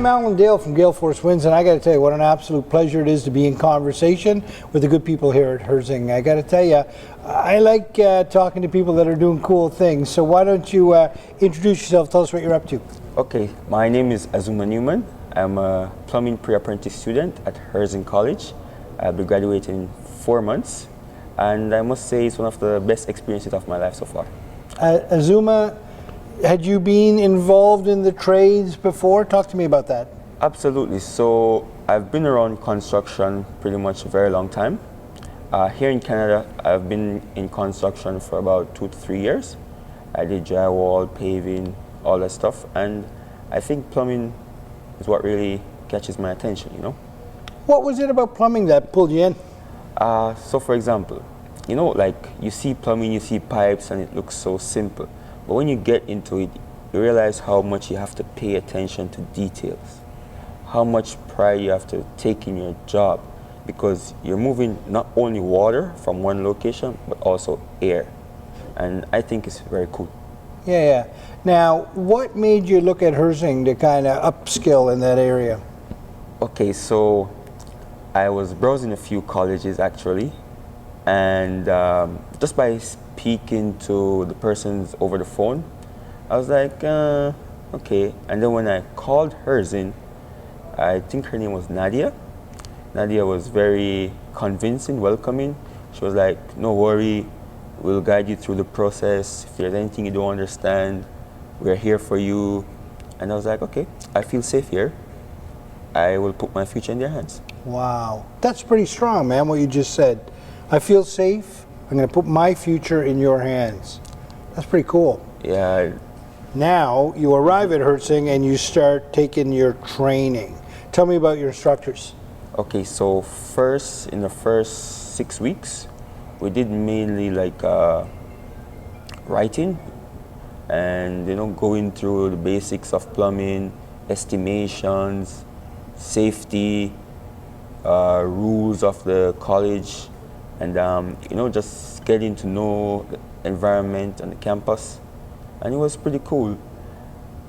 I'm Alan Dale from Gale Force Winds, and I got to tell you what an absolute pleasure it is to be in conversation with the good people here at Herzing. I got to tell you, I like talking to people that are doing cool things. So why don't you introduce yourself, tell us what you're up to. Okay, my name is Azumah Newman. I'm a plumbing pre-apprentice student at Herzing College. I'll be graduating in 4 months, and I must say it's one of the best experiences of my life so far. Azumah, had you been involved in the trades before? Talk to me about that. Absolutely. So I've been around construction pretty much a very long time. Here in Canada, I've been in construction for about 2 to 3 years. I did drywall, paving, all that stuff, and I think plumbing is what really catches my attention, you know. What was it about plumbing that pulled you in? So for example, you know, like you see plumbing, you see pipes, and it looks so simple. But when you get into it, you realize how much you have to pay attention to details, how much pride you have to take in your job, because you're moving not only water from one location, but also air. And I think it's very cool. Yeah. Now, what made you look at Herzing to kind of upskill in that area? Okay, so I was browsing a few colleges actually, and just by speaking to the persons over the phone, I was like, okay. And then when I called Herzing, I think her name was Nadia. Nadia was very convincing, welcoming. She was like, no worry, we'll guide you through the process. If there's anything you don't understand, we're here for you. And I was like, okay, I feel safe here. I will put my future in their hands. Wow, that's pretty strong, man, what you just said. I feel safe. I'm going to put my future in your hands. That's pretty cool. Yeah. Now you arrive at Herzing and you start taking your training. Tell me about your instructors. Okay, so in the first 6 weeks, we did mainly like writing and, you know, going through the basics of plumbing, estimations, safety, rules of the college, and you know, just getting to know the environment and the campus, and it was pretty cool.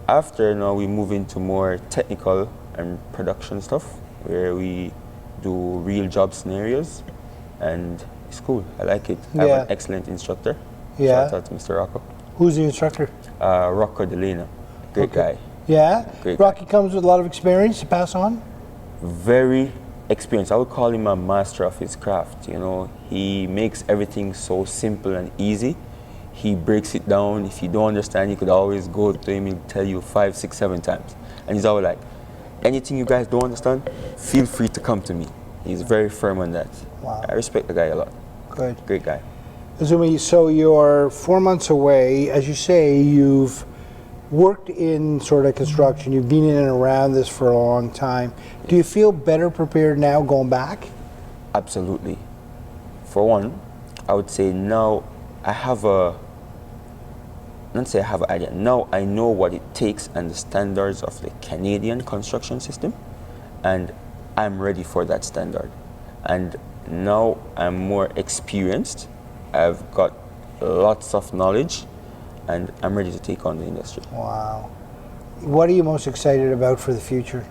After, you know, we move into more technical and production stuff, where we do real job scenarios, and it's cool. I like it. I have an excellent instructor. Yeah. Shout out to Mr. Rocco. Who's the instructor? Rocco Delena. Great guy. Yeah? Great Rocky comes with a lot of experience to pass on? Very experienced. I would call him a master of his craft. You know, he makes everything so simple and easy. He breaks it down. If you don't understand, you could always go to him and tell you 5, 6, 7 times. And he's always like, anything you guys don't understand, feel free to come to me. He's very firm on that. Wow. I respect the guy a lot. Good. Great guy. Azumah, so you're 4 months away. As you say, you've worked in sort of construction. You've been in and around this for a long time. Do you feel better prepared now going back? Absolutely. For one, I would say now I have a, not say I have an idea, now I know what it takes and the standards of the Canadian construction system, and I'm ready for that standard. And now I'm more experienced. I've got lots of knowledge, and I'm ready to take on the industry. Wow. What are you most excited about for the future?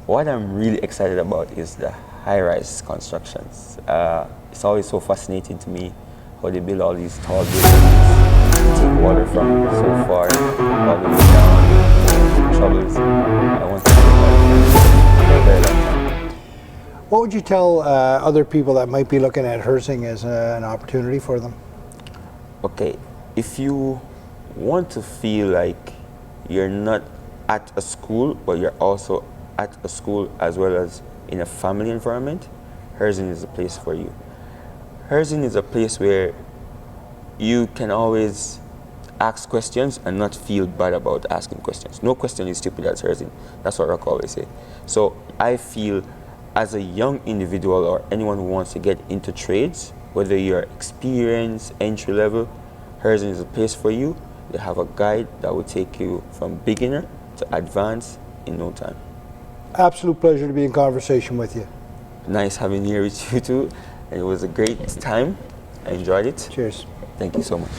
What I'm really excited about is the high-rise constructions. It's always so fascinating to me how they build all these tall buildings, take water from so far, all the way down, troubles. I want to do that for a very long time. What would you tell other people that might be looking at Herzing as an opportunity for them? Okay, if you want to feel like you're not at a school, but you're also at a school as well as in a family environment, Herzing is a place for you. Herzing is a place where you can always ask questions and not feel bad about asking questions. No question is stupid at Herzing. That's what Rock always say. So I feel as a young individual or anyone who wants to get into trades, whether you're experienced, entry level, Herzing is a place for you. They have a guide that will take you from beginner to advanced in no time. Absolute pleasure to be in conversation with you. Nice having you here with you too. And it was a great time. I enjoyed it. Cheers. Thank you so much.